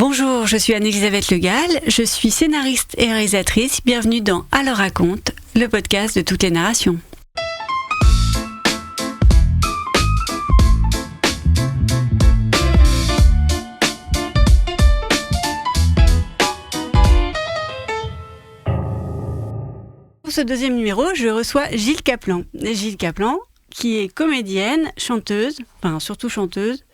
Bonjour, je suis Anne-Elisabeth Le Gall, je suis scénariste et réalisatrice. Bienvenue dans Alors raconte, le podcast de toutes les narrations. Pour ce deuxième numéro, je reçois Gilles Caplan. Gilles Caplan, qui est comédienne, chanteuse, enfin surtout chanteuse,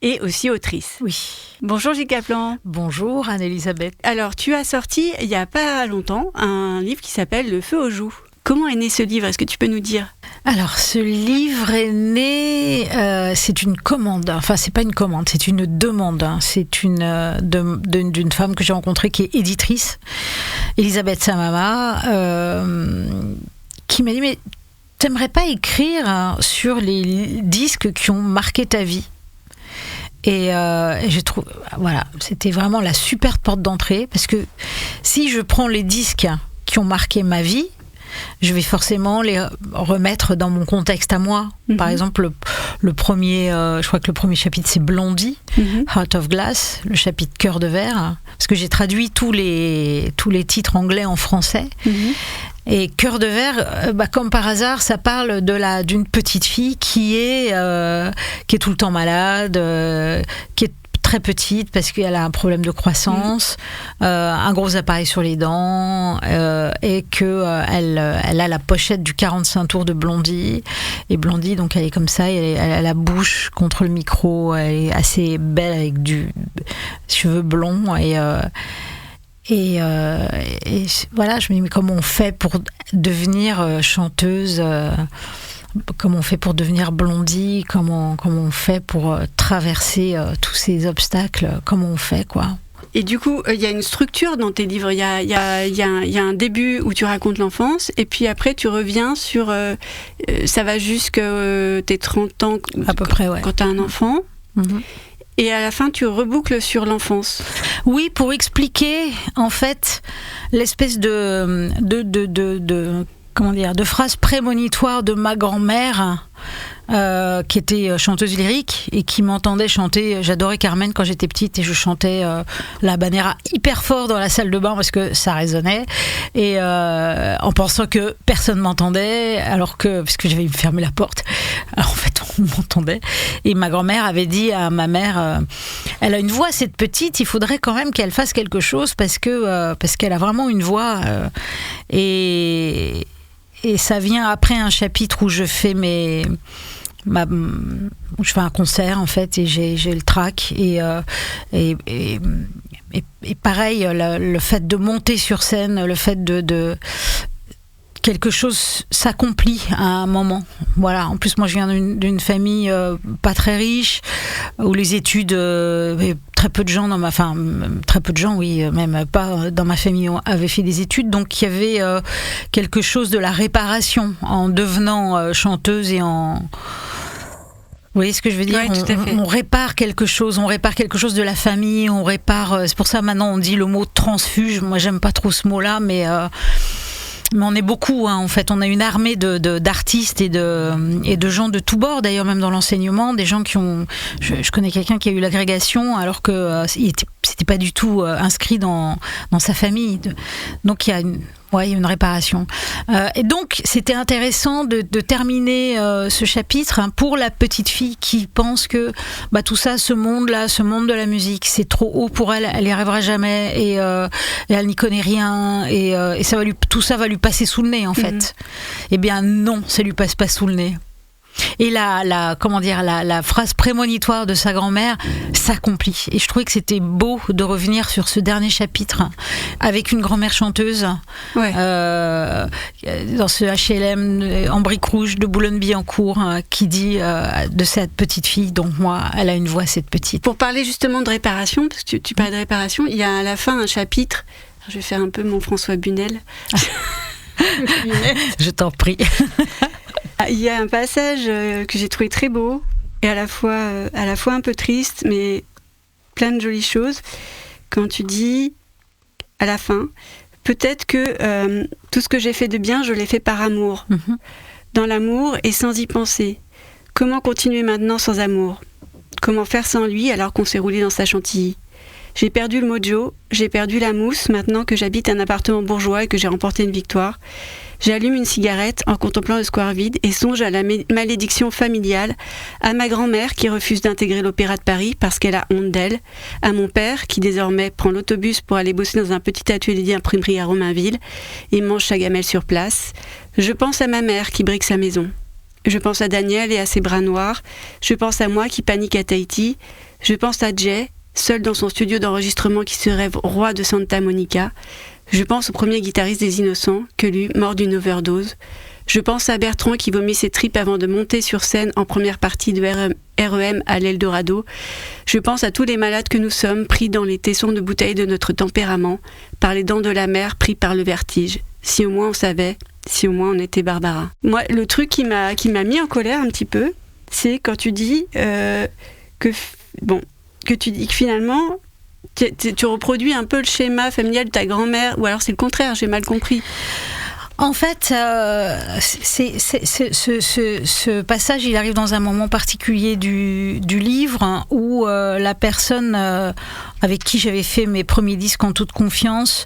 et aussi autrice. Oui. Bonjour Gilles Caplan. Bonjour Anne-Elisabeth. Alors, tu as sorti, il n'y a pas longtemps, un livre qui s'appelle Le feu aux joues. Comment est né ce livre ? Est-ce que tu peux nous dire ? Alors, ce livre est né, c'est une commande, enfin c'est pas une commande, c'est une demande. C'est d'une femme que j'ai rencontrée qui est éditrice, Elisabeth Samama, qui m'a dit « Mais t'aimerais pas écrire sur les disques qui ont marqué ta vie ?» Et je trouve, voilà, c'était vraiment la super porte d'entrée, parce que si je prends les disques qui ont marqué ma vie, je vais forcément les remettre dans mon contexte à moi. Par exemple, le premier, je crois que le premier chapitre c'est Blondie, Heart of Glass, le chapitre Cœur de verre, parce que j'ai traduit tous les titres anglais en français. Et Cœur de verre, comme par hasard, ça parle d'une petite fille qui est tout le temps malade, qui est très petite parce qu'elle a un problème de croissance, un gros appareil sur les dents, et que elle a la pochette du 45 tours de Blondie. Et Blondie, donc elle est comme ça, elle a la bouche contre le micro, elle est assez belle avec du cheveux blonds et voilà, je me dis, mais comment on fait pour devenir chanteuse, comment on fait pour devenir Blondie, comment on fait pour traverser tous ces obstacles, comment on fait, quoi. Et du coup, il y a une structure dans tes livres, il y a un début où tu racontes l'enfance, et puis après tu reviens sur, ça va jusqu'à tes 30 ans, à peu près, ouais. Quand tu as un enfant. Et à la fin, tu reboucles sur l'enfance. Oui, pour expliquer, en fait, l'espèce de phrase prémonitoire de ma grand-mère, qui était chanteuse lyrique et qui m'entendait chanter. J'adorais Carmen quand j'étais petite et je chantais la Habanera hyper fort dans la salle de bain parce que ça résonnait, et en pensant que personne m'entendait, parce que j'avais fermé la porte. Alors en fait on m'entendait, et ma grand-mère avait dit à ma mère, elle a une voix cette petite, il faudrait quand même qu'elle fasse quelque chose parce qu'elle a vraiment une voix, et ça vient après un chapitre où je fais où je fais un concert en fait, et j'ai le trac, et pareil, le fait de monter sur scène, le fait de quelque chose s'accomplit à un moment. Voilà. En plus, moi, je viens d'une famille pas très riche, où les études, très peu de gens même pas dans ma famille avaient fait des études. Donc, il y avait quelque chose de la réparation en devenant chanteuse et en... Vous voyez ce que je veux dire ? Oui, tout à fait. On répare quelque chose de la famille, on répare... C'est pour ça, maintenant, on dit le mot transfuge. Moi, j'aime pas trop ce mot-là, mais on est beaucoup, en fait. On a une armée d'artistes et de gens de tous bords, d'ailleurs, même dans l'enseignement, des gens qui ont... Je connais quelqu'un qui a eu l'agrégation alors que c'était pas du tout inscrit dans sa famille. Donc il y a une réparation. Et donc, c'était intéressant de terminer ce chapitre, pour la petite fille qui pense que tout ça, ce monde-là, ce monde de la musique, c'est trop haut pour elle, elle n'y arrivera jamais, et elle n'y connaît rien, et tout ça va lui passer sous le nez, en fait. Eh bien non, ça lui passe pas sous le nez. Et la phrase prémonitoire de sa grand-mère s'accomplit. Et je trouvais que c'était beau de revenir sur ce dernier chapitre avec une grand-mère chanteuse, dans ce HLM en briques rouges de Boulogne-Billancourt, qui dit de cette petite fille, donc moi, elle a une voix, cette petite. Pour parler justement de réparation, parce que tu parles de réparation, il y a à la fin un chapitre, je vais faire un peu mon François Bunel. Je t'en prie. Il y a un passage que j'ai trouvé très beau, et à la fois un peu triste, mais plein de jolies choses, quand tu dis à la fin, peut-être que tout ce que j'ai fait de bien, je l'ai fait par amour. Dans l'amour et sans y penser. Comment continuer maintenant sans amour ? Comment faire sans lui alors qu'on s'est roulé dans sa chantilly ? J'ai perdu le mojo, j'ai perdu la mousse maintenant que j'habite un appartement bourgeois et que j'ai remporté une victoire. J'allume une cigarette en contemplant le square vide et songe à la malédiction familiale, à ma grand-mère qui refuse d'intégrer l'Opéra de Paris parce qu'elle a honte d'elle, à mon père qui désormais prend l'autobus pour aller bosser dans un petit atelier d'imprimerie à Romainville et mange sa gamelle sur place. Je pense à ma mère qui brique sa maison. Je pense à Daniel et à ses bras noirs. Je pense à moi qui panique à Tahiti. Je pense à Jay, seul dans son studio d'enregistrement qui se rêve roi de Santa Monica. Je pense au premier guitariste des Innocents, Quelu, mort d'une overdose. Je pense à Bertrand qui vomit ses tripes avant de monter sur scène en première partie de REM à l'Eldorado. Je pense à tous les malades que nous sommes, pris dans les tessons de bouteilles de notre tempérament, par les dents de la mer, pris par le vertige. Si au moins on savait, si au moins on était Barbara. Moi, le truc qui m'a mis en colère un petit peu, c'est quand tu dis que finalement... Tu reproduis un peu le schéma familial de ta grand-mère, ou alors c'est le contraire, j'ai mal compris. En fait, ce passage, il arrive dans un moment particulier du livre hein, où la personne avec qui j'avais fait mes premiers disques en toute confiance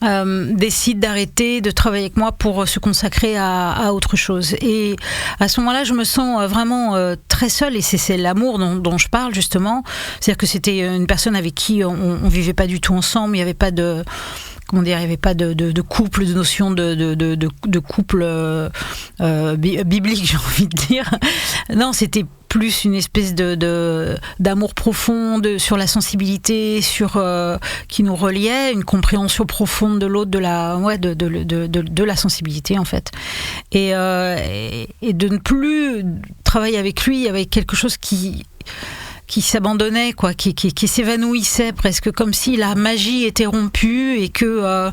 décide d'arrêter de travailler avec moi pour se consacrer à autre chose. Et à ce moment-là, je me sens vraiment très seule, et c'est l'amour dont je parle justement. C'est-à-dire que c'était une personne avec qui on vivait pas du tout ensemble, il n'y avait pas de... Comment dire, il n'y avait pas de couple, de notion de couple biblique, j'ai envie de dire. Non, c'était plus une espèce d'amour profond sur la sensibilité, qui nous reliait, une compréhension profonde de l'autre, de la sensibilité en fait. Et de ne plus travailler avec lui, avec quelque chose qui s'abandonnait, quoi, qui s'évanouissait presque, comme si la magie était rompue et que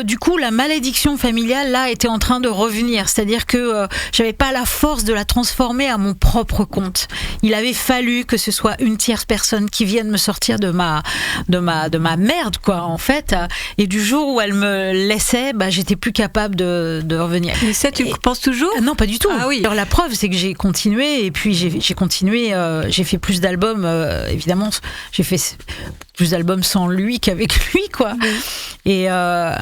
du coup la malédiction familiale là était en train de revenir, c'est-à-dire que j'avais pas la force de la transformer à mon propre compte. Il avait fallu que ce soit une tierce personne qui vienne me sortir de ma merde, quoi, en fait. Et du jour où elle me laissait, j'étais plus capable de revenir. Mais ça, tu penses toujours ? Non, pas du tout. Ah oui. Alors la preuve, c'est que j'ai continué, et puis j'ai continué. J'ai fait plus d'albums, évidemment. J'ai fait plus d'albums sans lui qu'avec lui, quoi. Oui. Et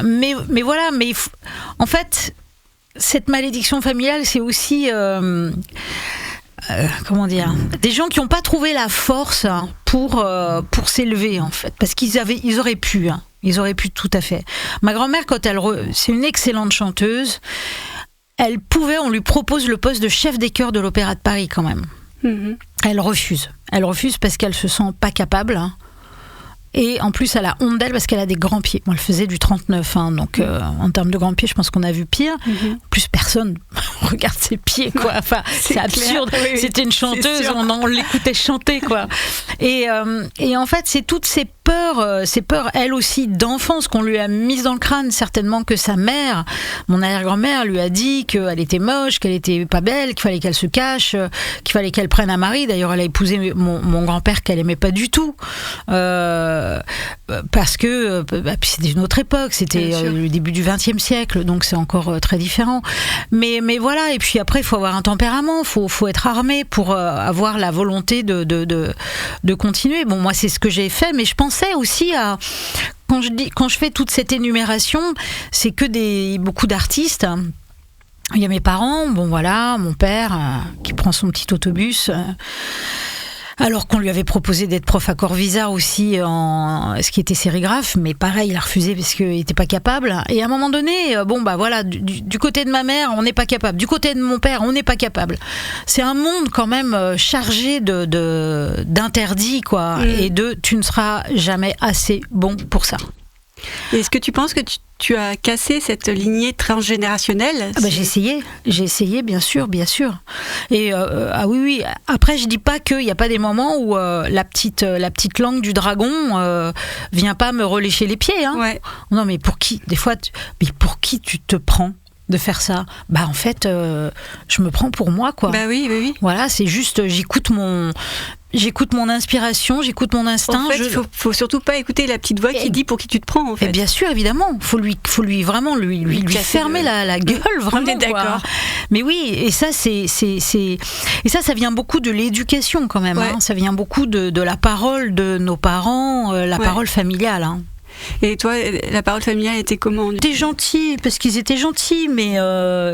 mais voilà, en fait, cette malédiction familiale, c'est aussi comment dire, des gens qui n'ont pas trouvé la force pour s'élever, en fait, parce qu'ils auraient pu, hein, ils auraient pu tout à fait. Ma grand-mère, c'est une excellente chanteuse, on lui propose le poste de chef des chœurs de l'Opéra de Paris quand même. Mm-hmm. Elle refuse parce qu'elle se sent pas capable. Hein. Et en plus, elle a honte d'elle parce qu'elle a des grands pieds. Moi, elle faisait du 39, hein, donc en termes de grands pieds, je pense qu'on a vu pire. En plus, personne regarde ses pieds, quoi. Enfin, c'est absurde. Oui, c'était une chanteuse, on l'écoutait chanter, quoi. Et en fait, c'est toutes ces peurs, elle aussi, d'enfance qu'on lui a mises dans le crâne, certainement que sa mère, mon arrière-grand-mère, lui a dit qu'elle était moche, qu'elle était pas belle, qu'il fallait qu'elle se cache, qu'il fallait qu'elle prenne un mari. D'ailleurs, elle a épousé mon grand-père qu'elle aimait pas du tout. Parce que puis c'était une autre époque, c'était le début du XXe siècle, donc c'est encore très différent. Mais voilà, et puis après, il faut avoir un tempérament, faut être armé pour avoir la volonté de continuer. Bon, moi, c'est ce que j'ai fait, mais je pensais aussi à... Quand je fais toute cette énumération, c'est que beaucoup d'artistes. Il y a mes parents, bon voilà, mon père qui prend son petit autobus... alors qu'on lui avait proposé d'être prof à Corvisart aussi, ce qui était sérigraphe, mais pareil, il a refusé parce qu'il n'était pas capable. Et à un moment donné, voilà, du côté de ma mère, on n'est pas capable. Du côté de mon père, on n'est pas capable. C'est un monde quand même chargé d'interdits, quoi, et tu ne seras jamais assez bon pour ça. Et est-ce que tu penses que tu as cassé cette lignée transgénérationnelle ? J'ai essayé, bien sûr. Et oui. Après, je dis pas qu'il n'y a pas des moments où la petite langue du dragon vient pas me relécher les pieds. Hein. Ouais. Non, mais pour qui tu te prends de faire ça ? En fait, je me prends pour moi, quoi. Oui. Voilà, c'est juste, j'écoute j'écoute mon inspiration, j'écoute mon instinct. En fait, faut surtout pas écouter la petite voix qui dit pour qui tu te prends, en fait. Et bien sûr, évidemment, faut lui vraiment lui fermer la gueule, vraiment. On est d'accord. Mais oui, et ça ça vient beaucoup de l'éducation quand même. Hein. Ça vient beaucoup de la parole de nos parents, la parole familiale. Hein. Et toi, la parole familiale était comment? Ils étaient gentils, parce qu'ils étaient gentils, mais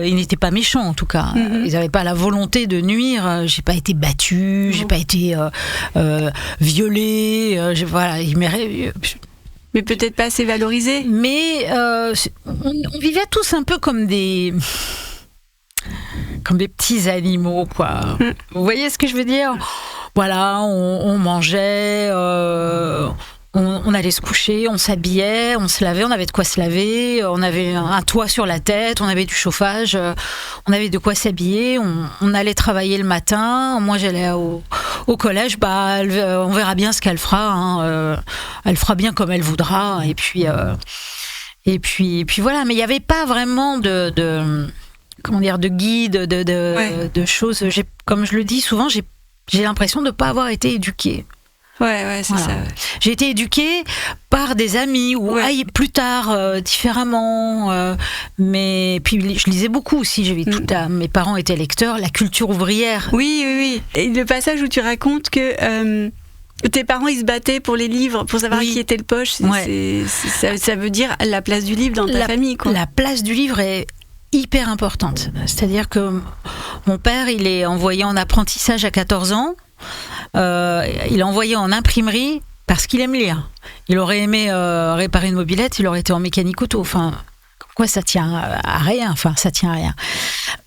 ils n'étaient pas méchants en tout cas. Ils n'avaient pas la volonté de nuire. J'ai pas été battue, j'ai pas été violée. Voilà, mais peut-être pas assez valorisé. Mais on vivait tous un peu comme des petits animaux, quoi. Vous voyez ce que je veux dire? Voilà, on mangeait. On allait se coucher, on s'habillait, on se lavait, on avait de quoi se laver, on avait un toit sur la tête, on avait du chauffage, on avait de quoi s'habiller, on allait travailler le matin. Moi, j'allais au collège, on verra bien ce qu'elle fera. Hein, elle fera bien comme elle voudra. Et puis voilà. Mais il n'y avait pas vraiment de guide, de choses. Comme je le dis souvent, j'ai l'impression de ne pas avoir été éduquée. Ouais, c'est ça. J'ai été éduquée par des amis ou plus tard différemment. Mais puis je lisais beaucoup aussi. Mes parents étaient lecteurs. La culture ouvrière. Oui. Et le passage où tu racontes que tes parents ils se battaient pour les livres, pour savoir qui était le poche. Ça veut dire la place du livre dans ta famille, quoi. La place du livre est hyper importante. C'est-à-dire que mon père, il est envoyé en apprentissage à 14 ans. Il est envoyé en imprimerie parce qu'il aime lire. Il aurait aimé réparer une mobilette, il aurait été en mécanique auto. Enfin, quoi, ça tient à rien.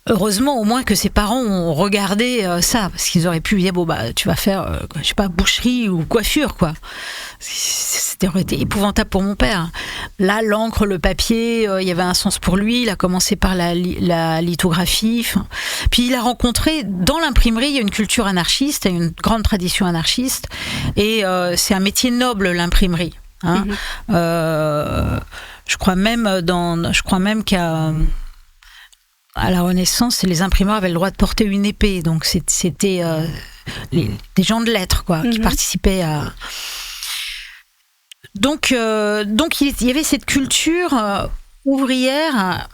Heureusement au moins que ses parents ont regardé ça, parce qu'ils auraient pu dire tu vas faire je sais pas, boucherie ou coiffure, quoi. C'était aurait été épouvantable pour mon père. Là, l'encre, le papier, il y avait un sens pour lui. Il a commencé par la lithographie. Puis il a rencontré, dans l'imprimerie, il y a une culture anarchiste, il y a une grande tradition anarchiste, et c'est un métier noble, l'imprimerie. Hein. Je crois même qu'à la Renaissance, les imprimeurs avaient le droit de porter une épée. Donc c'était des gens de lettres, quoi, qui participaient à... Donc il y avait cette culture ouvrière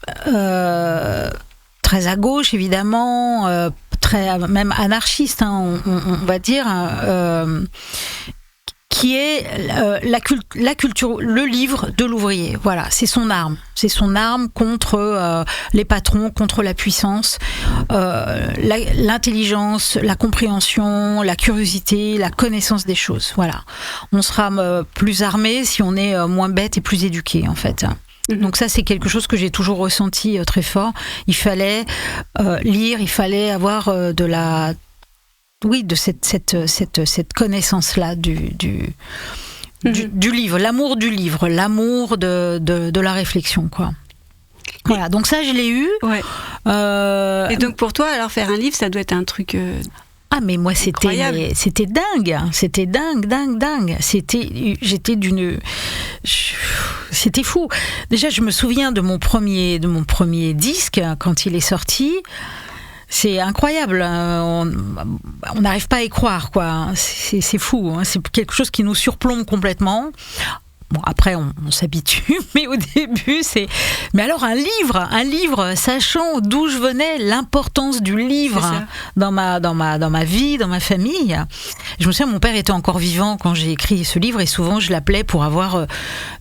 très à gauche, évidemment, très même anarchiste, hein, on va dire, qui est la culture, le livre de l'ouvrier. Voilà, c'est son arme contre les patrons, contre la puissance, l'intelligence, la compréhension, la curiosité, la connaissance des choses. Voilà, on sera plus armé si on est moins bête et plus éduqué, en fait. Donc ça, c'est quelque chose que j'ai toujours ressenti très fort. Il fallait lire, il fallait avoir de cette connaissance-là du livre, l'amour du livre, l'amour de la réflexion, quoi. Voilà, donc ça, je l'ai eu. Ouais. Et donc pour toi, alors faire un livre, ça doit être un truc... mais moi, c'était dingue. C'était dingue. C'était fou. Déjà, je me souviens de mon premier disque, quand il est sorti. C'est incroyable, on n'arrive pas à y croire, quoi. C'est fou, hein. C'est quelque chose qui nous surplombe complètement. Bon, après, on s'habitue, mais au début, c'est... Mais alors, un livre, sachant d'où je venais, l'importance du livre dans ma vie, dans ma famille. Je me souviens, mon père était encore vivant quand j'ai écrit ce livre, et souvent, je l'appelais pour avoir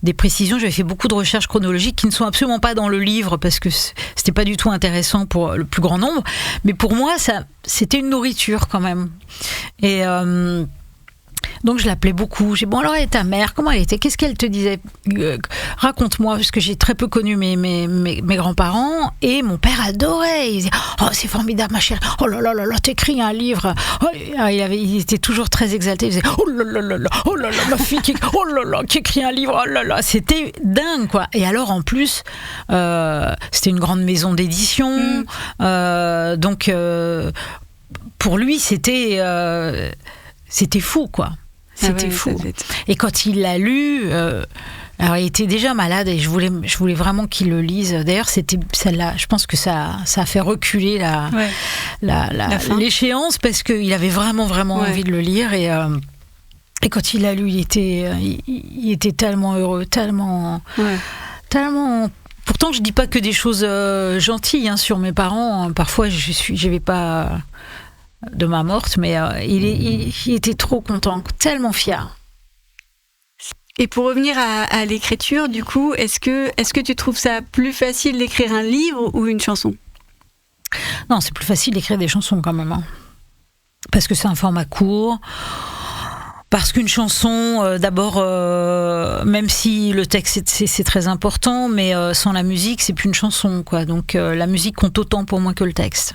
des précisions. J'avais fait beaucoup de recherches chronologiques qui ne sont absolument pas dans le livre, parce que c'était pas du tout intéressant pour le plus grand nombre. Mais pour moi, c'était une nourriture, quand même. Et... donc je l'appelais beaucoup. J'ai alors et ta mère, comment elle était? Qu'est-ce qu'elle te disait? Raconte-moi, parce que j'ai très peu connu mes grands-parents, et mon père adorait. Il disait c'est formidable, ma chérie. Oh là là là là, t'écris un livre. Il était toujours très exalté. Il disait oh là là, ma fille qui écrit un livre. Oh là là, c'était dingue, quoi. Et alors en plus, c'était une grande maison d'édition, donc pour lui c'était fou, quoi. C'était fou. Et quand il l'a lu, Alors, il était déjà malade et je voulais vraiment qu'il le lise. D'ailleurs, c'était celle-là. Je pense que ça a fait reculer l'échéance parce qu'il avait vraiment envie de le lire et quand il l'a lu, il était tellement heureux, tellement. Pourtant, je dis pas que des choses gentilles sur mes parents. Parfois, je vais pas de ma morte, mais il était trop content, tellement fier. Et pour revenir à l'écriture, du coup, est-ce que tu trouves ça plus facile d'écrire un livre ou une chanson ? Non, c'est plus facile d'écrire des chansons quand même, parce que c'est un format court. Parce qu'une chanson, d'abord, même si le texte c'est très important, mais sans la musique, c'est plus une chanson, quoi. Donc la musique compte autant pour moi que le texte.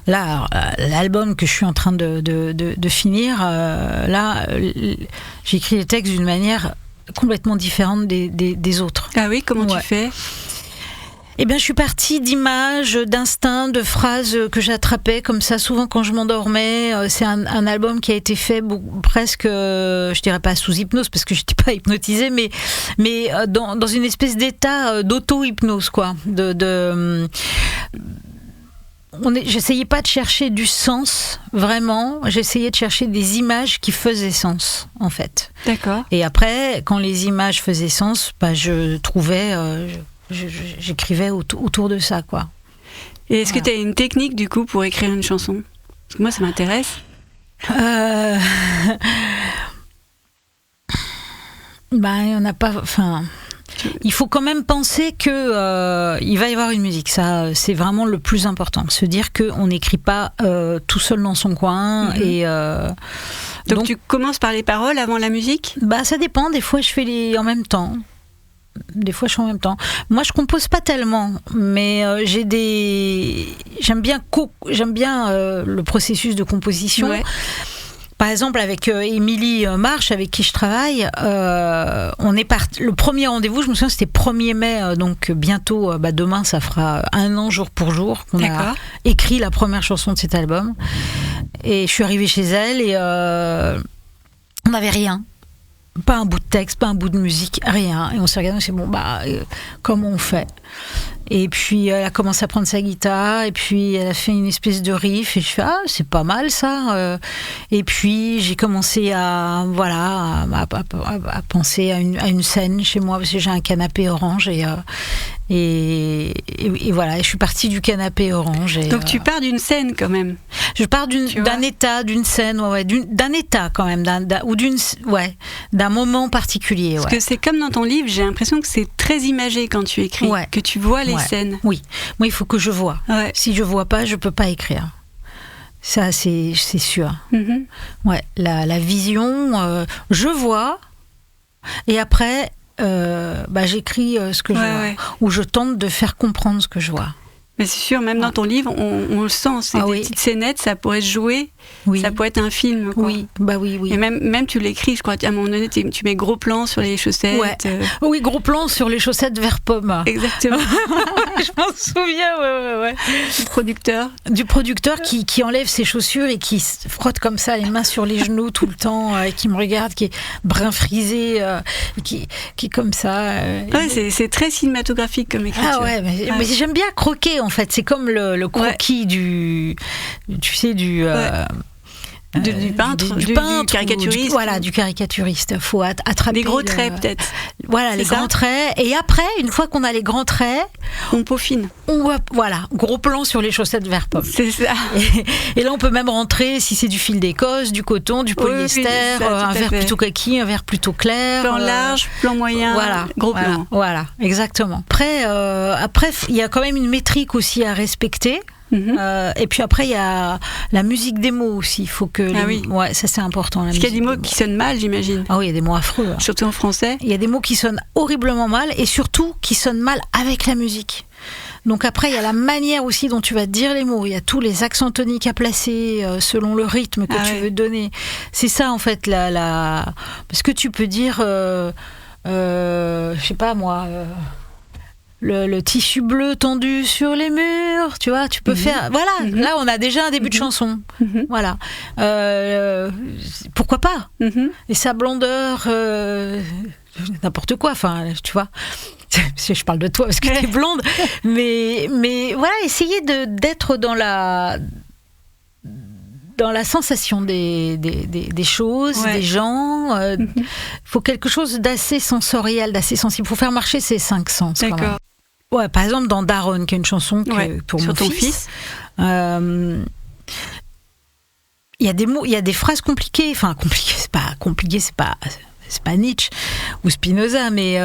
Là, l'album que je suis en train de finir, j'écris les textes d'une manière complètement différente des autres. Ah oui, comment tu fais ? Eh bien, je suis partie d'images, d'instincts, de phrases que j'attrapais comme ça, souvent quand je m'endormais. C'est un album qui a été fait presque, je dirais pas sous hypnose, parce que je n'étais pas hypnotisée, mais dans une espèce d'état d'auto-hypnose, quoi. J'essayais pas de chercher du sens, vraiment. J'essayais de chercher des images qui faisaient sens, en fait. D'accord. Et après, quand les images faisaient sens, je trouvais... j'écrivais autour de ça, quoi. Et est-ce que tu as une technique, du coup, pour écrire une chanson ? Parce que moi, ça m'intéresse. Il y en a pas... Enfin... Il faut quand même penser que il va y avoir une musique. Ça, c'est vraiment le plus important. Se dire qu'on n'écrit pas tout seul dans son coin. Donc tu commences par les paroles avant la musique ? Ça dépend. Des fois, je fais en même temps. Moi, je compose pas tellement, mais j'aime bien le processus de composition. Ouais. Par exemple, avec Émilie Marche, avec qui je travaille, on est parti. Le premier rendez-vous, je me souviens, c'était 1er mai, donc bientôt, demain, ça fera 1 an jour pour jour qu'on a écrit la première chanson de cet album. Et je suis arrivée chez elle et on n'avait rien. Pas un bout de texte, pas un bout de musique, rien. Et on s'est regardé, on s'est dit, comment on fait ? Et puis elle a commencé à prendre sa guitare, et puis elle a fait une espèce de riff, et je fais c'est pas mal ça. Et puis j'ai commencé à penser à une scène chez moi, parce que j'ai un canapé orange, et voilà, je suis partie du canapé orange. Donc tu pars d'une scène quand même. Je pars d'un état, d'une scène, d'un état quand même, d'un moment particulier. Parce que c'est comme dans ton livre, j'ai l'impression que c'est très imagé quand tu écris, que tu vois les scènes. Oui, moi il faut que je vois. Ouais. Si je vois pas, je peux pas écrire. Ça c'est sûr. Mm-hmm. Ouais, la vision, je vois, et après j'écris ce que je vois, ou je tente de faire comprendre ce que je vois. Mais c'est sûr, même dans ton livre, on le sent, c'est des petites scénettes, ça pourrait se jouer, ça pourrait être un film, quoi. Oui. Et même tu l'écris, je crois, à un moment donné, tu mets gros plan sur les chaussettes. Ouais. Oui, gros plan sur les chaussettes vert pomme. Exactement. Je m'en souviens, ouais. Du producteur qui enlève ses chaussures et qui se frotte comme ça les mains sur les genoux tout le temps, et qui me regarde, qui est brun frisé, qui est comme ça. C'est très cinématographique comme écriture. Mais j'aime bien croquer, en fait. C'est comme le croquis du peintre, du caricaturiste. Du caricaturiste. Faut attraper des gros traits, peut-être. Voilà, les grands traits. Et après, une fois qu'on a les grands traits, on peaufine. Gros plan sur les chaussettes vert pomme. C'est ça. Et là, on peut même rentrer, si c'est du fil d'Écosse, du coton, du polyester, un vert plutôt kaki, un vert plutôt clair. Plan large, plan moyen, gros plan. Voilà, exactement. Après, il y a quand même une métrique aussi à respecter. Mm-hmm. Et puis après il y a la musique des mots aussi, il faut que ça c'est important. Parce qu'il y a des mots qui sonnent mal, j'imagine. Ah oui, il y a des mots affreux. Surtout en français. Il y a des mots qui sonnent horriblement mal, et surtout qui sonnent mal avec la musique. Donc après il y a la manière aussi dont tu vas dire les mots, il y a tous les accents toniques à placer selon le rythme que tu veux donner. C'est ça en fait parce que tu peux dire je sais pas moi, le tissu bleu tendu sur les murs, tu vois, tu peux faire... Voilà, là on a déjà un début de chanson. Voilà. Pourquoi pas. Et sa blondeur n'importe quoi, enfin, tu vois. Je parle de toi parce que t'es blonde, mais voilà, essayer d'être dans la sensation des choses, des gens. Faut quelque chose d'assez sensoriel, d'assez sensible. Faut faire marcher ses 5 sens. D'accord. Quand même. Ouais, par exemple dans Daron, qui est une chanson pour sur mon ton fils. Il y a des mots, il y a des phrases compliquées. Enfin, compliquées, c'est pas Nietzsche ou Spinoza, mais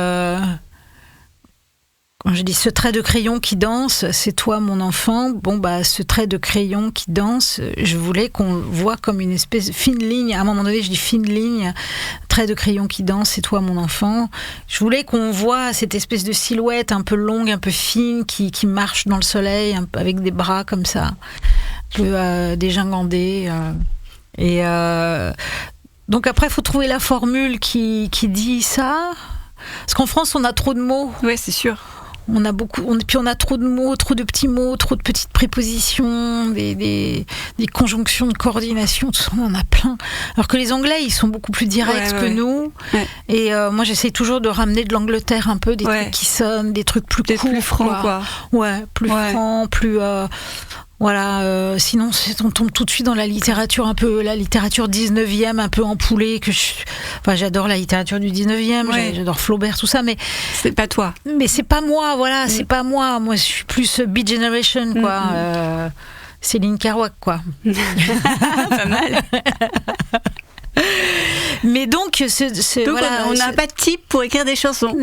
quand je dis ce trait de crayon qui danse, c'est toi mon enfant. Bon bah ce trait de crayon qui danse, je voulais qu'on voit comme une espèce de fine ligne. À un moment donné, je dis fine ligne, trait de crayon qui danse, c'est toi mon enfant. Je voulais qu'on voit cette espèce de silhouette un peu longue, un peu fine, qui marche dans le soleil, avec des bras comme ça, un peu dégingandés. Donc après, il faut trouver la formule qui dit ça. Parce qu'en France, on a trop de mots. Ouais, c'est sûr. On a puis on a trop de mots, trop de petits mots, trop de petites prépositions, des conjonctions de coordination, tout ça, on en a plein. Alors que les Anglais, ils sont beaucoup plus directs que nous. Ouais. Et moi, j'essaie toujours de ramener de l'Angleterre un peu, des trucs qui sonnent, des trucs plus courts. Plus francs, quoi. Ouais, plus francs, plus... Voilà, sinon on tombe tout de suite dans la littérature 19e, un peu empoulée, j'adore la littérature du 19e, j'adore Flaubert, tout ça, mais c'est pas toi. Mais c'est pas moi, voilà, c'est pas moi. Moi, je suis plus Beat Generation, quoi. Céline Kerouac, quoi. Pas mal. Mais donc, donc voilà, on n'a pas de type pour écrire des chansons.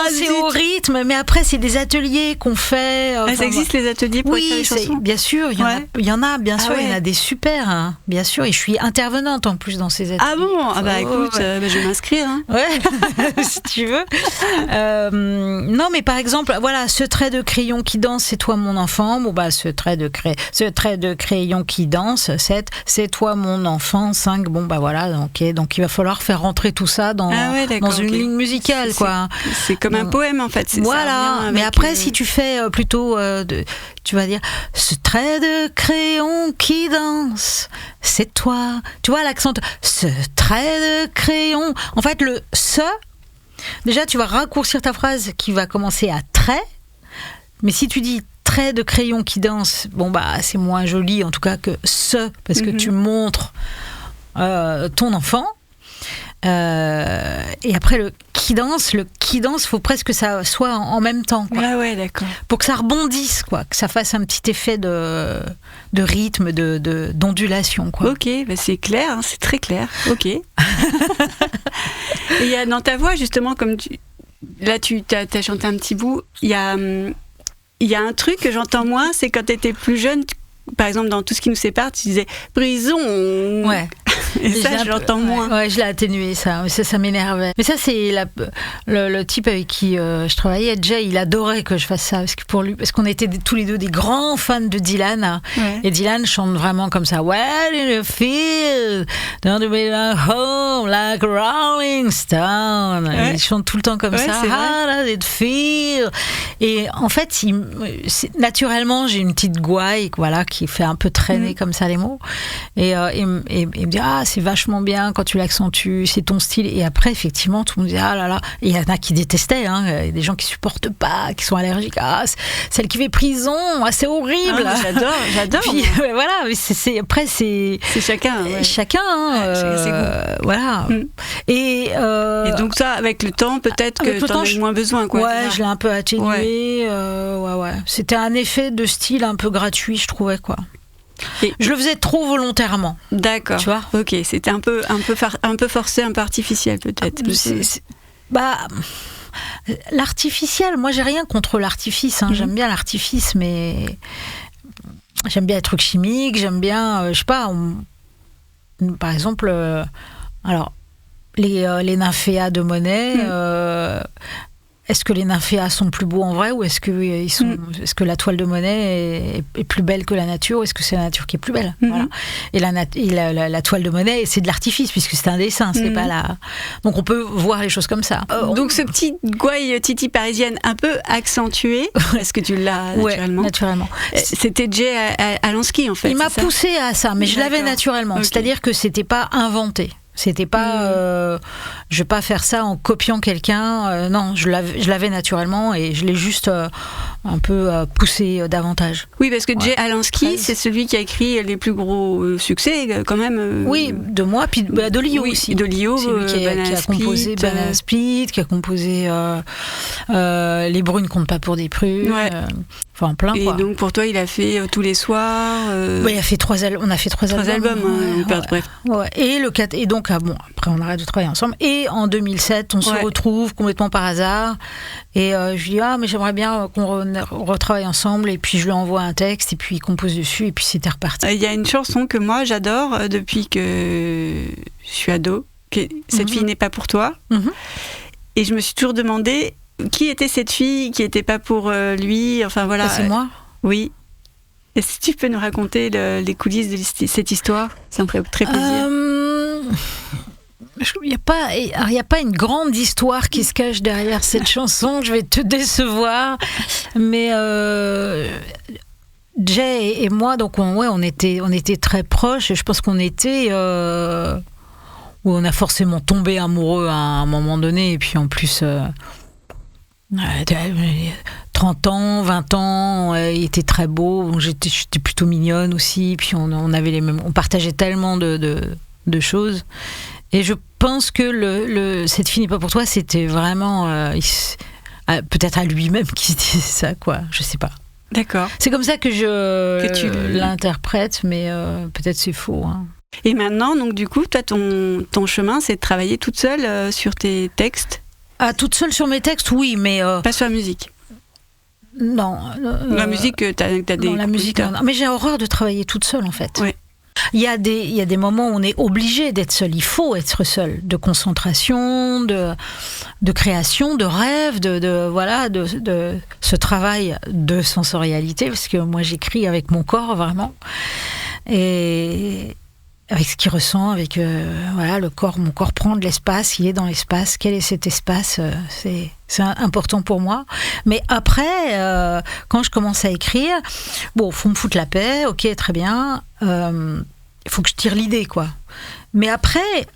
C'est au rythme, mais après c'est des ateliers qu'on fait. Ça existe les ateliers pour écrire des chansons. Bien sûr, il y en a, bien sûr, il y en a des super, hein, bien sûr. Et je suis intervenante en plus dans ces ateliers. Ah bon, écoute, je vais m'inscrire. Hein. Ouais, si tu veux. Non, mais par exemple, voilà, ce trait de crayon qui danse, c'est toi mon enfant. Bon ce trait de crayon qui danse, 7, c'est toi mon enfant. 5, bon voilà. Donc il va falloir faire rentrer tout ça dans une ligne musicale, quoi. C'est comme un poème, en fait. Voilà, mais après, si tu fais plutôt, tu vas dire, ce trait de crayon qui danse, c'est toi. Tu vois l'accent, ce trait de crayon. En fait, le ce, déjà, tu vas raccourcir ta phrase qui va commencer à trait, mais si tu dis trait de crayon qui danse, c'est moins joli, en tout cas, que ce, parce que tu montres ton enfant. Et après le qui danse, faut presque que ça soit en même temps, quoi. Ah ouais, d'accord. Pour que ça rebondisse, quoi, que ça fasse un petit effet de rythme, d'ondulation, quoi. Ok, c'est clair, hein, c'est très clair. Ok. Et il y a dans ta voix, justement, comme tu as chanté un petit bout, il y a un truc que j'entends moins, c'est quand tu étais plus jeune, par exemple dans Tout ce qui nous sépare, tu disais prison. Ouais. Et ça, je l'entends moins. Ouais, je l'ai atténué, ça m'énervait. Mais ça, c'est le type avec qui je travaillais, Jay, il adorait que je fasse ça, parce qu'on était tous les deux des grands fans de Dylan. Ouais. Et Dylan chante vraiment comme ça. Well, in the field, don't you be home like a rolling stone. Ouais. Il chante tout le temps comme ça. How does it feel? Et en fait, naturellement, j'ai une petite gouaille, voilà, qui fait un peu traîner comme ça les mots. Et il me dit, c'est vachement bien quand tu l'accentues, c'est ton style. Et après, effectivement, tout le monde dit, ah là là. Et il y en a qui détestaient, hein. Il y a des gens qui supportent pas, qui sont allergiques. Celle qui fait prison, c'est horrible. J'adore. Puis, voilà, mais après, c'est chacun. Ouais. Chacun, ses goûts. Voilà. Et donc ça, avec le temps, peut-être que t'en as moins besoin, quoi. Ouais, je l'ai un peu atténué. Ouais. C'était un effet de style un peu gratuit, je trouvais, quoi. Et je le faisais trop volontairement. D'accord. Tu vois ? Ok, c'était un peu forcé, un peu artificiel, peut-être. L'artificiel, moi j'ai rien contre l'artifice, hein. J'aime bien l'artifice, mais j'aime bien les trucs chimiques, j'aime bien, je sais pas, par exemple, alors les nymphéas de Monet. Est-ce que les nymphéas sont plus beaux en vrai, ou est-ce que la toile de Monet est plus belle que la nature, ou est-ce que c'est la nature qui est plus belle? Voilà. Et la toile de Monet, c'est de l'artifice, puisque c'est un dessin, c'est pas la... Donc on peut voir les choses comme ça. Donc ce petit gouaille titi parisienne un peu accentué, est-ce que tu l'as naturellement? Ouais, naturellement. C'était Jay Alansky, en fait. Il m'a poussé à ça, mais je l'avais naturellement. Okay. C'est-à-dire que c'était pas inventé. C'était pas, je vais pas faire ça en copiant quelqu'un. Non, je l'avais naturellement et je l'ai juste un peu poussé davantage. Oui, parce que Jay Alansky, c'est celui qui a écrit les plus gros succès, quand même. Oui, de moi, puis de Lio aussi. De Lio, c'est lui qui a composé Banana Split, qui a composé Les Brunes comptent pas pour des prunes. Ouais. Enfin, plein, et quoi. donc, pour toi, il a fait tous les soirs. Il a fait on a fait trois albums. Bref. Ouais. Et donc, bon, après, on arrête de travailler ensemble. Et en 2007, on se retrouve complètement par hasard. Et je lui dis, mais j'aimerais bien qu'on retravaille ensemble. Et puis, je lui envoie un texte. Et puis, il compose dessus. Et puis, c'était reparti. Il y a une chanson que moi, j'adore depuis que je suis ado. Cette fille n'est pas pour toi. Et je me suis toujours demandé qui était cette fille qui n'était pas pour lui. Enfin, voilà. C'est moi. Oui. Est-ce que tu peux nous raconter les coulisses de cette histoire ? Ça me ferait très plaisir. Il n'y a pas une grande histoire qui se cache derrière cette chanson. Je vais te décevoir. Mais Jay et moi, donc on était très proches. Et je pense qu'on était... où on a forcément tombé amoureux à un moment donné. Et puis en plus... 30 ans, 20 ans, il était très beau. J'étais plutôt mignonne aussi. Puis on partageait tellement de choses. Et je pense que cette fille n'est pas pour toi, c'était vraiment peut-être à lui-même qui disait ça, quoi. Je sais pas. D'accord. C'est comme ça que tu l'interprètes, mais peut-être c'est faux. Hein. Et maintenant, donc du coup, toi, ton chemin, c'est de travailler toute seule sur tes textes. Toute seule sur mes textes, oui, mais... Pas sur la musique. Non. La musique, t'as des... Non, la musique, non. Mais j'ai horreur de travailler toute seule, en fait. Ouais. Il y a des moments où on est obligé d'être seul. Il faut être seul. De concentration, de création, de rêve, de ce travail de sensorialité. Parce que moi, j'écris avec mon corps, vraiment. Et... avec ce qu'il ressent, avec le corps, mon corps prend de l'espace, il est dans l'espace, quel est cet espace, c'est important pour moi. Mais après, quand je commence à écrire, bon, faut me foutre la paix, ok, très bien, il faut que je tire l'idée, quoi. Mais après,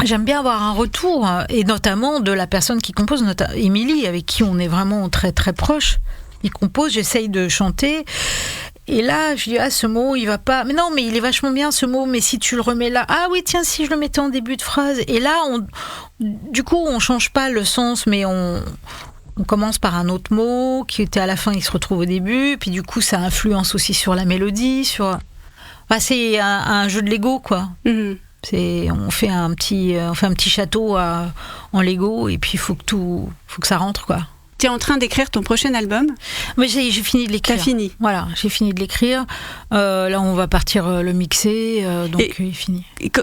j'aime bien avoir un retour, et notamment de la personne qui compose, Émilie, avec qui on est vraiment très très proche. Il compose, j'essaye de chanter. Et là, je dis, ce mot, il va pas. Mais non, mais il est vachement bien, ce mot, mais si tu le remets là. Ah oui, tiens, si je le mettais en début de phrase. Et là, du coup, on change pas le sens, mais on commence par un autre mot qui était à la fin, il se retrouve au début. Puis du coup, ça influence aussi sur la mélodie. C'est un jeu de Lego, quoi. On fait un petit château en Lego, et puis il faut que ça rentre, quoi. Tu es en train d'écrire ton prochain album ? Mais j'ai fini de l'écrire. T'as fini ? Voilà, j'ai fini de l'écrire. Là, on va partir le mixer, donc il est fini.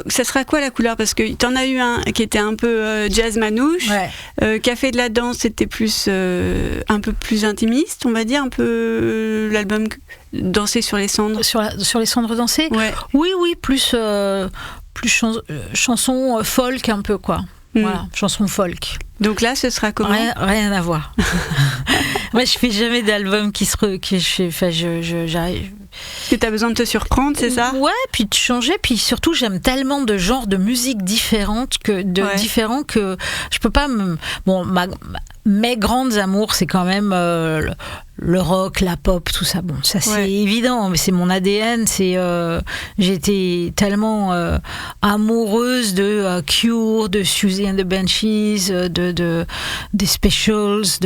Ça sera quoi la couleur ? Parce que t'en as eu un qui était un peu jazz manouche. Ouais. Café de la danse, c'était plus un peu plus intimiste, on va dire, un peu l'album Danser sur les cendres. Sur les cendres danser ? Ouais. Oui, plus chanson folk un peu, quoi. Voilà, chanson folk. Donc là, ce sera comment ? Rien à voir. Moi, je fais jamais d'album j'arrive. Parce que t'as besoin de te surprendre, c'est ça ? Ouais, puis de changer, puis surtout, j'aime tellement de genres de musique différents que je peux pas mes grandes amours, c'est quand même le rock, la pop, tout ça. Bon, ça c'est évident, mais c'est mon ADN. J'étais tellement amoureuse de Cure, de Susie and the Banshees, des Specials.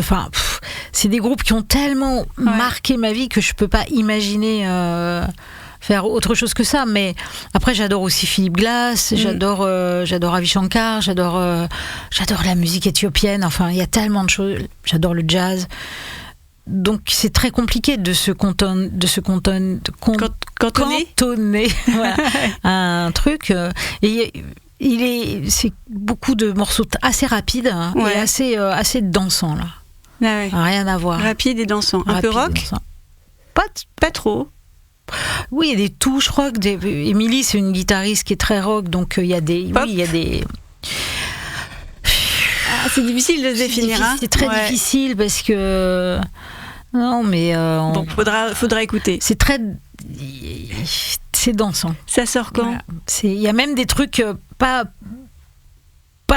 C'est des groupes qui ont tellement marqué ma vie que je peux pas imaginer faire autre chose que ça. Mais après, j'adore aussi Philippe Glass, j'adore Ravi Shankar, j'adore la musique éthiopienne. Enfin, il y a tellement de choses. J'adore le jazz. Donc c'est très compliqué de se cantonner voilà, à un truc. Et c'est beaucoup de morceaux assez rapides et assez dansants là. Ah ouais. Rien à voir. Rapide et dansant. Un peu rock ? Pas trop. Oui, il y a des touches rock. Émilie, c'est une guitariste qui est très rock, donc il y a des. Pop. Oui, il y a des. C'est difficile de se définir. C'est très difficile parce que. Non, mais. Bon, faudra écouter. C'est dansant. Ça sort quand ? Voilà. Il y a même des trucs pas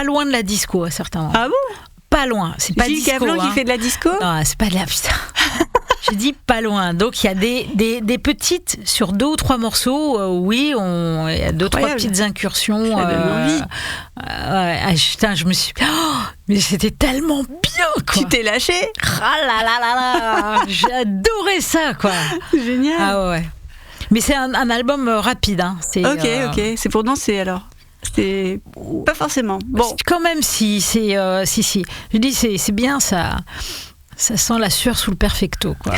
loin de la disco à certains moments. Ah bon? Pas loin, c'est pas Gilles disco. Cablon qui fait de la disco? Non, c'est pas de la putain. J'ai dit pas loin. Donc il y a des petites sur 2 ou 3 morceaux. Oui, il y a 2 ou 3 petites incursions. Ça donne envie. Putain, je me suis. Oh, mais c'était tellement bien, quoi. Tu t'es lâché? Ah là là là là. J'ai adoré ça, quoi. Génial. Ah ouais. Mais c'est un album rapide. Hein. Ok. C'est pour danser alors. C'est pas forcément. Bon. Quand même, si. Je dis, c'est bien ça. Ça sent la sueur sous le perfecto, quoi.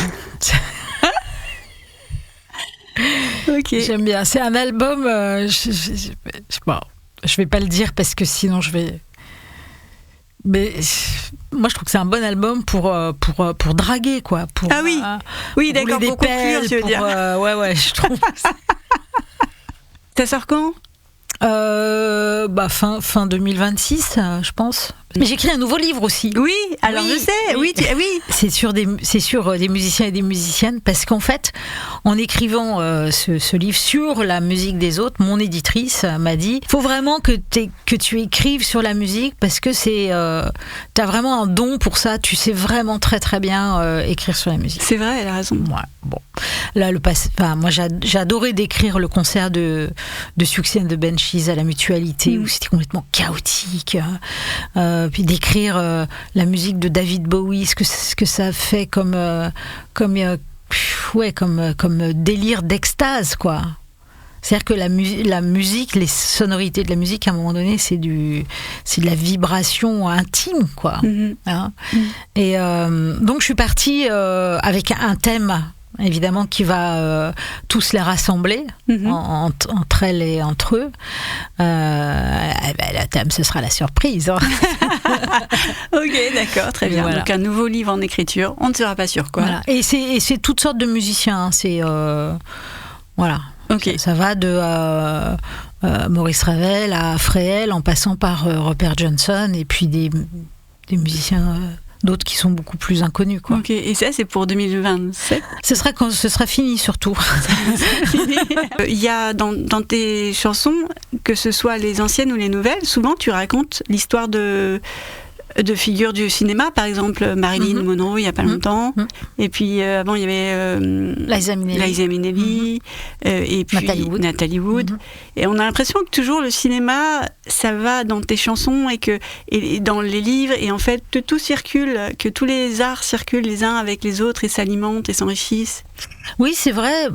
Ok. J'aime bien. C'est un album. Je vais pas le dire parce que sinon je vais. Mais moi, je trouve que c'est un bon album pour draguer, quoi. Ah oui. Oui, d'accord. Pour conclure, tu veux dire. Ouais, je trouve. Ça sort quand? Fin 2026, je pense. Mais j'écris un nouveau livre aussi. Oui, alors je sais. Oui. C'est sur des musiciens et des musiciennes, parce qu'en fait, en écrivant ce livre sur la musique des autres, mon éditrice m'a dit, il faut vraiment que tu écrives sur la musique, parce que t'as vraiment un don pour ça. Tu sais vraiment très très bien écrire sur la musique. C'est vrai, elle a raison. Ouais, bon. Là, moi, j'ai adoré décrire le concert de Succès and the Banshees à la Mutualité, où c'était complètement chaotique. Puis d'écrire la musique de David Bowie, ce que ça fait comme délire d'extase, quoi. C'est-à-dire que la musique, les sonorités de la musique, à un moment donné, c'est de la vibration intime, quoi. Hein. Et donc je suis partie avec un thème, évidemment, qui va tous les rassembler entre elles et entre eux. Le thème, ce sera la surprise. Hein. Ok, d'accord, très bien. Voilà. Donc un nouveau livre en écriture, on ne sera pas sûr, quoi. Voilà. Et c'est toutes sortes de musiciens. Hein. C'est voilà. Okay. Ça va de Maurice Ravel à Fréhel, en passant par Robert Johnson, et puis des musiciens. D'autres qui sont beaucoup plus inconnus, quoi. Ok, et ça, c'est pour 2027? Ce sera quand ce sera fini, surtout. Il y a dans tes chansons, que ce soit les anciennes ou les nouvelles, souvent tu racontes l'histoire de figures du cinéma, par exemple Marilyn Monroe il n'y a pas longtemps, et puis avant il y avait Liza Minnelli, et puis Nathalie Wood. Et on a l'impression que toujours le cinéma, ça va dans tes chansons et dans les livres, et en fait que tout circule, que tous les arts circulent les uns avec les autres et s'alimentent et s'enrichissent. Oui, c'est vrai.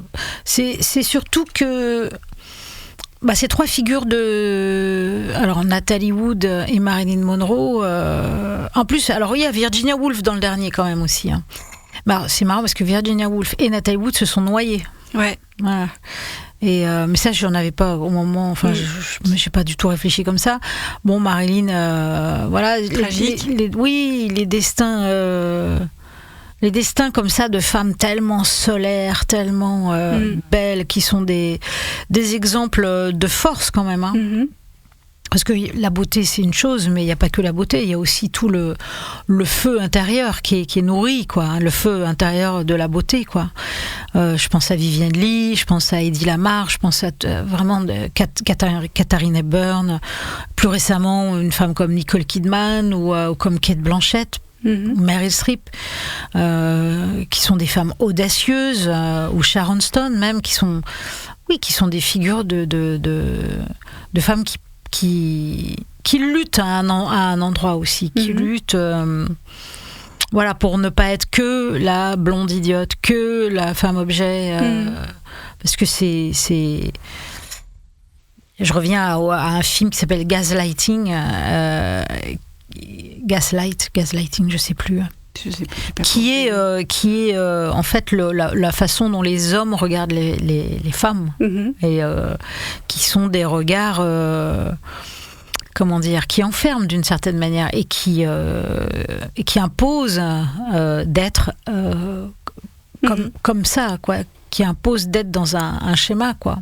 C'est surtout que ces 3 figures alors Nathalie Wood et Marilyn Monroe, en plus, alors il y a Virginia Woolf dans le dernier quand même aussi, hein. C'est marrant parce que Virginia Woolf et Nathalie Wood se sont noyées. Ouais. Voilà. Et mais ça, j'en avais pas au moment. Enfin, j'ai pas du tout réfléchi comme ça. Bon, Marilyn, voilà. Tragique. Les destins. Les destins comme ça de femmes tellement solaires, tellement belles, qui sont des exemples de force quand même. Hein. Parce que la beauté, c'est une chose, mais il n'y a pas que la beauté, il y a aussi tout le feu intérieur qui est nourri, quoi, hein, le feu intérieur de la beauté, quoi. Je pense à Vivienne Lee, je pense à Eddie Lamar, je pense à vraiment Katharine Hepburn, plus récemment une femme comme Nicole Kidman ou comme Cate Blanchett, Meryl Streep, qui sont des femmes audacieuses, ou Sharon Stone même, qui sont des figures de femmes qui luttent à un endroit aussi, qui luttent voilà, pour ne pas être que la blonde idiote, que la femme objet, parce que c'est je reviens à un film qui s'appelle Gaslighting, Gaslighting, je sais plus. Qui est en fait la façon dont les hommes regardent les femmes, et qui sont des regards comment dire, qui enferment d'une certaine manière et qui imposent d'être comme ça, quoi, qui imposent d'être dans un schéma, quoi.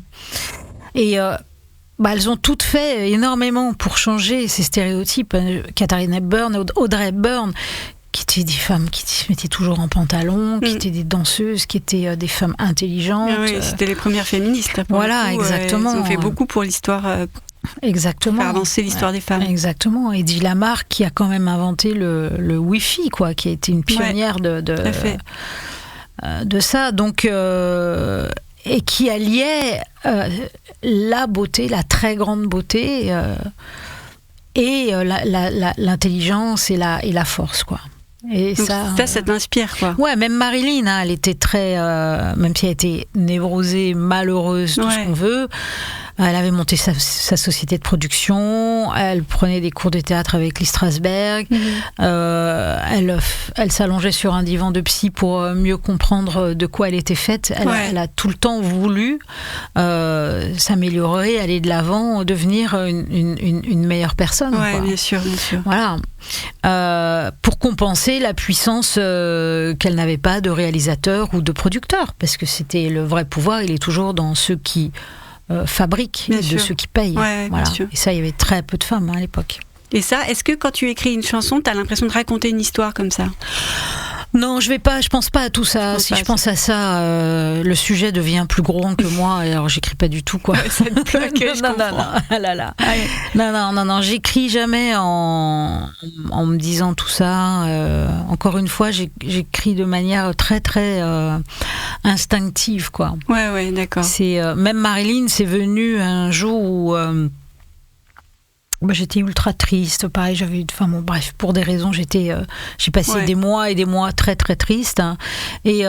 Et elles ont toutes fait énormément pour changer ces stéréotypes. Katharine Hepburn, Audrey Hepburn, qui étaient des femmes qui se mettaient toujours en pantalon, qui étaient des danseuses, qui étaient des femmes intelligentes. Oui, c'était les premières féministes. Voilà, exactement. Elles ont fait beaucoup pour l'histoire Exactement. Faire avancer l'histoire des femmes. Exactement. Eddie Lamar qui a quand même inventé le Wi-Fi, quoi, qui a été une pionnière de ça. Donc, et qui alliait la beauté, la très grande beauté, et l'intelligence et la force, quoi. Et donc ça t'inspire, quoi. Ouais, même Marilyn, hein, elle était très, même si elle était névrosée, malheureuse, tout ce qu'on veut. Elle avait monté sa société de production, elle prenait des cours de théâtre avec Lee Strasberg, elle s'allongeait sur un divan de psy pour mieux comprendre de quoi elle était faite. Elle a tout le temps voulu s'améliorer, aller de l'avant, devenir une meilleure personne. Ouais, quoi. Bien sûr. Voilà. Pour compenser la puissance qu'elle n'avait pas de réalisateur ou de producteur, parce que c'était le vrai pouvoir, il est toujours dans ceux qui fabriquent, ceux qui payent. Ouais, voilà. Et ça, il y avait très peu de femmes à l'époque. Et ça, est-ce que quand tu écris une chanson, tu as l'impression de raconter une histoire comme ça ? Non, je pense pas à tout ça. Si je pense à ça, le sujet devient plus gros que moi. Alors j'écris pas du tout, quoi. Ouais, ça te bloque, non, j'écris jamais en me disant tout ça. Encore une fois, j'écris de manière très très instinctive, quoi. Ouais, d'accord. C'est même Marilyn, c'est venu un jour où j'étais ultra triste, pareil, bref, pour des raisons, j'ai passé des mois et des mois très très tristes, hein, et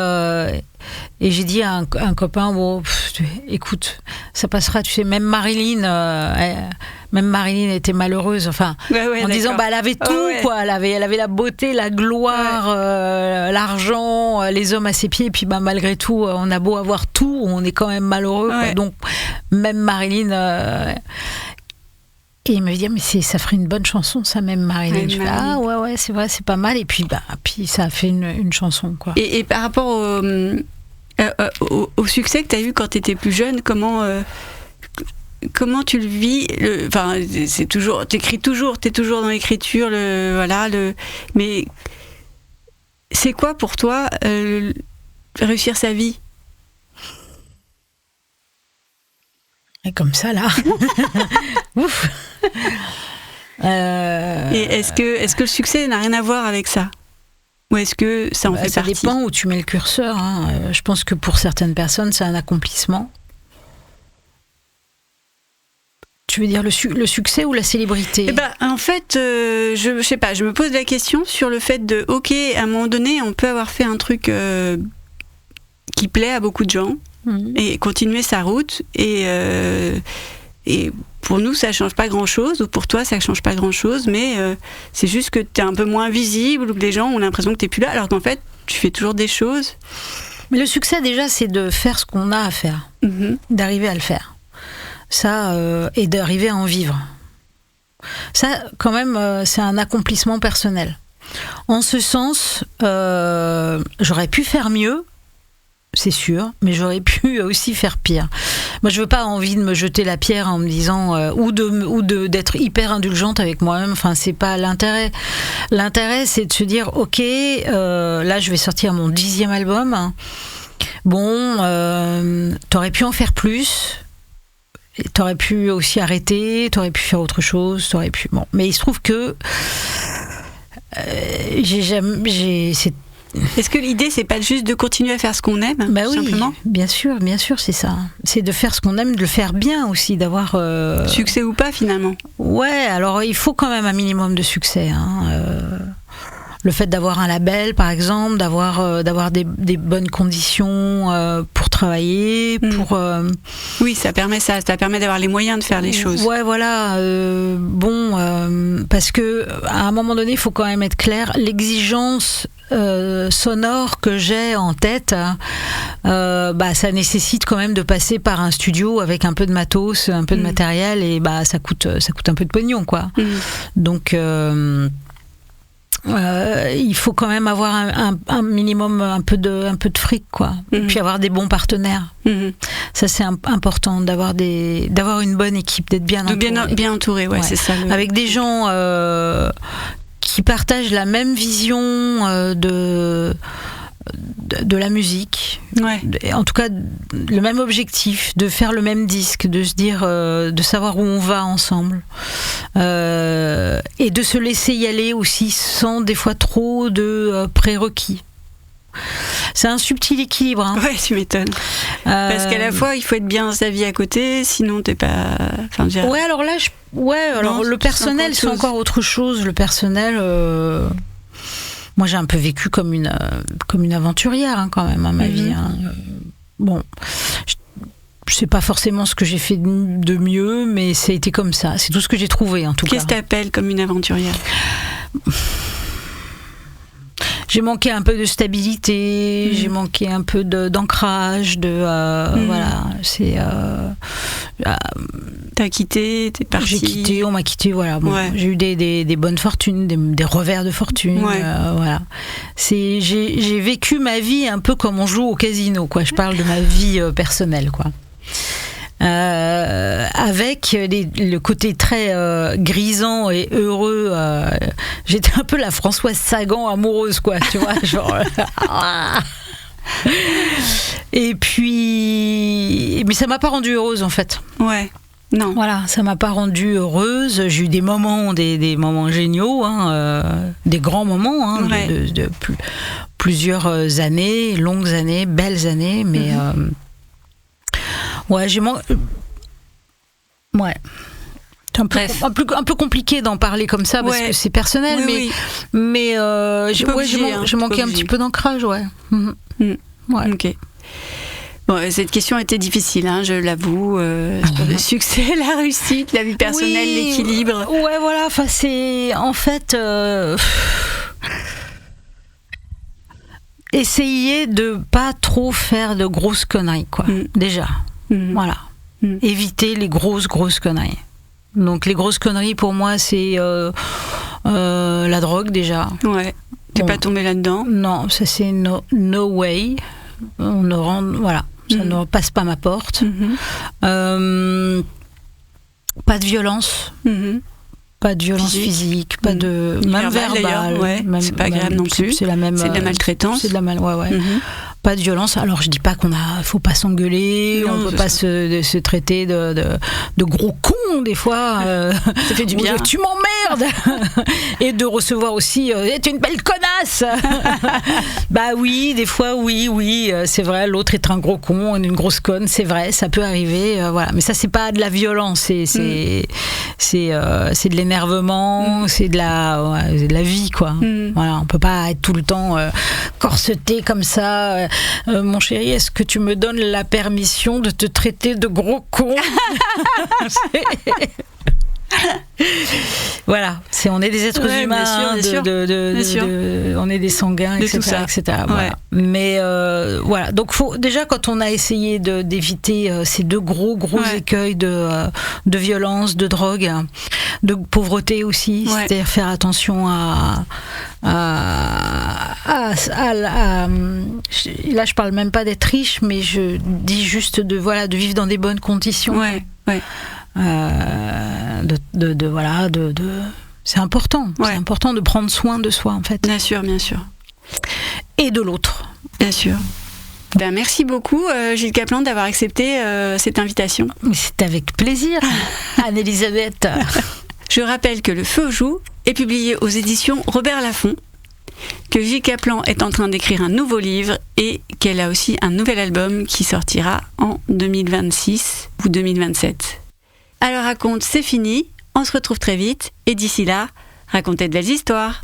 j'ai dit à un copain, écoute, ça passera, tu sais, même Marilyn était malheureuse, enfin, en disant, elle avait tout, quoi, elle avait la beauté, la gloire, l'argent, les hommes à ses pieds, et puis malgré tout, on a beau avoir tout, on est quand même malheureux, quoi. Donc même Marilyn. Et il me dit, mais ça ferait une bonne chanson, ça, même Marilyn. Je fais, ouais, c'est vrai, c'est pas mal. Et puis ça a fait une chanson, quoi. Et par rapport au succès que tu as eu quand tu étais plus jeune, comment tu le vis ? C'est toujours, t'écris toujours, t'es toujours dans l'écriture, mais c'est quoi pour toi réussir sa vie ? Et comme ça, là. Ouf. Et est-ce que le succès n'a rien à voir avec ça ? Ou est-ce que ça en fait partie ? Ça dépend où tu mets le curseur. Hein. Je pense que pour certaines personnes, c'est un accomplissement. Tu veux dire le succès ou la célébrité ? En fait, je sais pas, je me pose la question sur le fait de, ok, à un moment donné, on peut avoir fait un truc qui plaît à beaucoup de gens, et continuer sa route, et pour nous ça change pas grand chose, ou pour toi ça change pas grand chose, mais c'est juste que t'es un peu moins visible, ou que les gens ont l'impression que t'es plus là, alors qu'en fait tu fais toujours des choses. Mais le succès déjà, c'est de faire ce qu'on a à faire, d'arriver à le faire, ça, et d'arriver à en vivre. Ça quand même, c'est un accomplissement personnel. En ce sens, j'aurais pu faire mieux, c'est sûr, mais j'aurais pu aussi faire pire. Moi, je veux pas envie de me jeter la pierre en me disant ou d'être hyper indulgente avec moi-même. Enfin, c'est pas l'intérêt. L'intérêt, c'est de se dire, ok, là, je vais sortir mon 10e album. Bon, t'aurais pu en faire plus. T'aurais pu aussi arrêter. T'aurais pu faire autre chose. T'aurais pu. Bon, mais il se trouve que Est-ce que l'idée, c'est pas juste de continuer à faire ce qu'on aime, simplement ? Bien sûr, c'est ça. C'est de faire ce qu'on aime, de le faire bien aussi, d'avoir... Succès ou pas, finalement ? Ouais, alors il faut quand même un minimum de succès. Hein. Le fait d'avoir un label, par exemple, d'avoir des bonnes conditions pour travailler, pour... Oui, ça permet d'avoir les moyens de faire les choses. Ouais, voilà. Parce que à un moment donné, il faut quand même être clair. L'exigence sonore que j'ai en tête, ça nécessite quand même de passer par un studio avec un peu de matos, un peu de matériel, et ça coûte un peu de pognon, quoi. Donc il faut quand même avoir un minimum, un peu de fric, quoi. Et puis avoir des bons partenaires. Ça, c'est important, d'avoir une bonne équipe, d'être bien entouré. Bien entouré, ouais, c'est ça. Avec des gens qui partagent la même vision de la musique. Ouais. En tout cas, le même objectif, de faire le même disque, de se dire, de savoir où on va ensemble. Et de se laisser y aller aussi sans des fois trop de prérequis. C'est un subtil équilibre. Hein. Ouais, tu m'étonnes. Parce qu'à la fois, il faut être bien dans sa vie à côté, sinon t'es pas. Enfin, ouais, alors là, alors le personnel, c'est encore autre chose. Le personnel. Moi, j'ai un peu vécu comme une aventurière, hein, quand même, ma vie. Hein. Bon, je sais pas forcément ce que j'ai fait de mieux, mais ça a été comme ça. C'est tout ce que j'ai trouvé, en tout cas. Qu'est-ce que t'appelles comme une aventurière ? J'ai manqué un peu de stabilité, j'ai manqué un peu d'ancrage, voilà, c'est... T'as quitté, t'es parti. J'ai quitté, on m'a quitté, voilà. Bon, ouais. J'ai eu des bonnes fortunes, des revers de fortune, ouais. Voilà. J'ai vécu ma vie un peu comme on joue au casino, quoi. Je parle de ma vie personnelle, quoi. Avec le côté très grisant et heureux, j'étais un peu la Françoise Sagan amoureuse, quoi, tu vois, genre. Et puis, mais ça m'a pas rendue heureuse, en fait. Ouais. Non. Voilà, ça m'a pas rendue heureuse. J'ai eu des moments géniaux, hein, des grands moments, hein, ouais. de plusieurs années, longues années, belles années, mais. Ouais, ouais. C'est un peu compliqué d'en parler comme ça parce que c'est personnel, oui, mais j'ai manqué un petit peu d'ancrage, ouais. Ouais. Ok. Bon, cette question était difficile, hein, je l'avoue. Sur le succès, la réussite, la vie personnelle, l'équilibre. Ouais, voilà. Enfin, c'est en fait. Essayer de pas trop faire de grosses conneries, quoi. Déjà. Voilà. Éviter les grosses conneries. Donc les grosses conneries pour moi c'est la drogue déjà. Ouais. T'es pas tombé là-dedans ? Non, ça c'est no way. On ne rentre, voilà, ça ne passe pas ma porte. Pas de violence. Pas de violence physique, pas de même verbale. Ouais. C'est pas agréable non plus. C'est la même. C'est de la maltraitance. C'est de la ouais. Pas de violence. Alors je dis pas faut pas s'engueuler, on peut pas se traiter de gros cons des fois. Ça fait du bien. Tu m'emmerdes. Et de recevoir aussi t'es une belle connasse. Bah oui, des fois oui, c'est vrai. L'autre est un gros con, une grosse conne, c'est vrai, ça peut arriver. Voilà, mais ça c'est pas de la violence, c'est de l'énervement, c'est de la vie, quoi. Voilà, on peut pas être tout le temps corseté comme ça. Mon chéri, est-ce que tu me donnes la permission de te traiter de gros con? Voilà, on est des êtres humains, bien sûr. On est des sanguins, etc. Voilà. Ouais. Mais voilà, donc déjà quand on a essayé d'éviter ces deux gros écueils de violence, de drogue, de pauvreté aussi, c'est-à-dire faire attention là je parle même pas d'être riche, mais je dis juste de vivre dans des bonnes conditions. Ouais. C'est important. C'est important de prendre soin de soi, en fait. Bien sûr. Et de l'autre. Bien sûr. Merci beaucoup, Gilles Kaplan, d'avoir accepté cette invitation. C'est avec plaisir, Anne-Elisabeth. Je rappelle que Le Feu aux joues est publié aux éditions Robert Laffont, que Gilles Kaplan est en train d'écrire un nouveau livre et qu'elle a aussi un nouvel album qui sortira en 2026 ou 2027. Alors raconte, c'est fini, on se retrouve très vite et d'ici là, racontez de belles histoires.